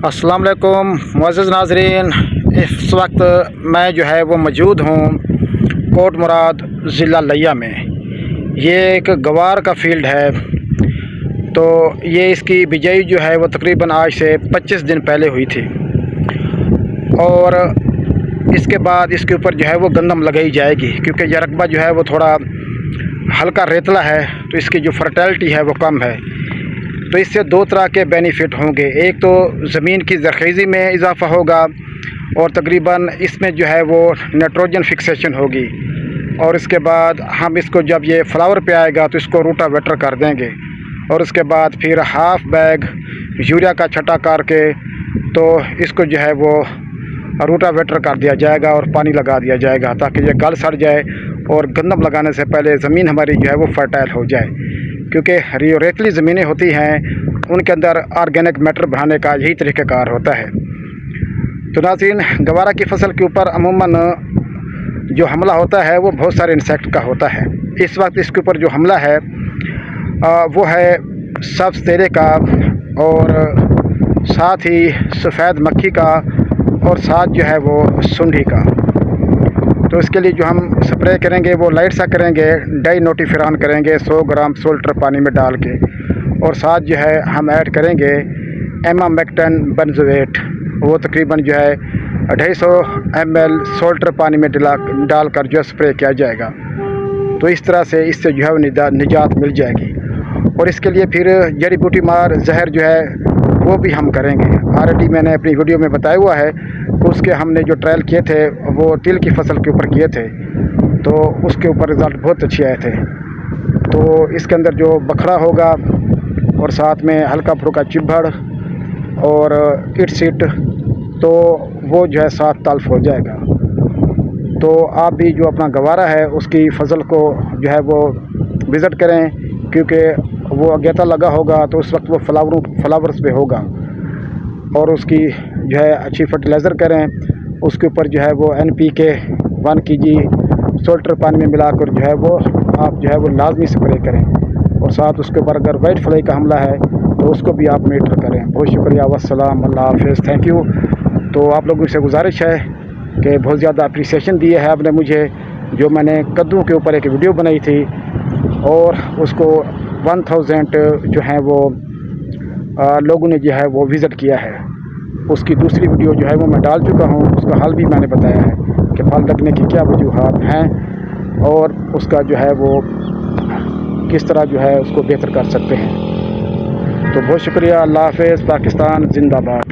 अस्सलाम वालेकुम मुअज़्ज़ज़ नाज़रीन। इस वक्त मैं जो है वो मौजूद हूँ कोट मुराद ज़िला लिया में। ये एक गवार का फील्ड है। तो ये इसकी बिजाई जो है वो तकरीबन आज से 25 दिन पहले हुई थी और इसके बाद इसके ऊपर जो है वो गंदम लगाई जाएगी, क्योंकि ये रकबा जो है वो थोड़ा हल्का रेतला है, तो इसकी जो फर्टिलिटी है वो कम है। तो इससे दो तरह के बेनिफिट होंगे। एक तो ज़मीन की ज़रख़ीज़ी में इजाफ़ा होगा और तकरीबन इसमें जो है वो नाइट्रोजन फिक्सेशन होगी। और इसके बाद हम इसको जब ये फ्लावर पे आएगा तो इसको रूटावेटर कर देंगे और उसके बाद फिर हाफ़ बैग यूरिया का छटा करके तो इसको जो है वो रूटावेटर कर दिया जाएगा और पानी लगा दिया जाएगा, ताकि ये गल सड़ जाए और गंदम लगाने से पहले ज़मीन हमारी जो है वो फर्टाइल हो जाए। क्योंकि रेतली ज़मीनें होती हैं उनके अंदर ऑर्गेनिक मैटर बढ़ाने का यही तरीक़ाकार होता है। तो नाज़रीन, गवारा की फसल के ऊपर अमूमन जो हमला होता है वो बहुत सारे इंसेक्ट का होता है। इस वक्त इसके ऊपर जो हमला है वो है सब्ज़ तेरे का और साथ ही सफ़ेद मक्खी का और साथ जो है वो सुंडी का। तो इसके लिए जो हम स्प्रे करेंगे वो लाइट सा करेंगे, डाई नोटिफिरान करेंगे 100 ग्राम सोल्टर पानी में डाल के, और साथ जो है हम ऐड करेंगे एमामेक्टिन बेंजोएट, वो तकरीबन जो है 250 ml सोल्टर पानी में डालकर जो स्प्रे किया जाएगा। तो इस तरह से इससे जो है वो निजात मिल जाएगी। और इसके लिए फिर जड़ी बूटी मार जहर जो है वो भी हम करेंगे। ऑलरेडी मैंने अपनी वीडियो में बताया हुआ है, उसके हमने जो ट्रायल किए थे वो तिल की फसल के ऊपर किए थे, तो उसके ऊपर रिज़ल्ट बहुत अच्छे आए थे। तो इसके अंदर जो बखरा होगा और साथ में हल्का फुल्का चिब्बड़ और इट तो वो जो है साथ तल्फ हो जाएगा। तो आप भी जो अपना गवारा है उसकी फसल को जो है वो विज़िट करें, क्योंकि वो अगेता लगा होगा तो उस वक्त वो फ्लावर्स पे होगा। और उसकी जो है अच्छी फर्टिलाइज़र करें, उसके ऊपर जो है वो NPK 1 kg सोल्टर पानी में मिलाकर जो है वो आप जो है वो लाजमी स्प्रे करें। और साथ उसके ऊपर अगर वाइट फ्लाई का हमला है तो उसको भी आप मॉनिटर करें। बहुत शुक्रिया, वस्सलाम, अल्लाह हाफ़िज़, थैंक यू। तो आप लोगों से गुजारिश है कि बहुत ज़्यादा अप्रिसिएशन दिए है आपने मुझे, जो मैंने कद्दू के ऊपर एक वीडियो बनाई थी और उसको 1000 जो है वो लोगों ने जो है वो विज़िट किया है। उसकी दूसरी वीडियो जो है वो मैं डाल चुका हूँ, उसका हल भी मैंने बताया है कि फल लगने की क्या वजूहात हैं और उसका जो है वो किस तरह जो है उसको बेहतर कर सकते हैं। तो बहुत शुक्रिया, अल्लाह हाफ़िज़, पाकिस्तान जिंदाबाद।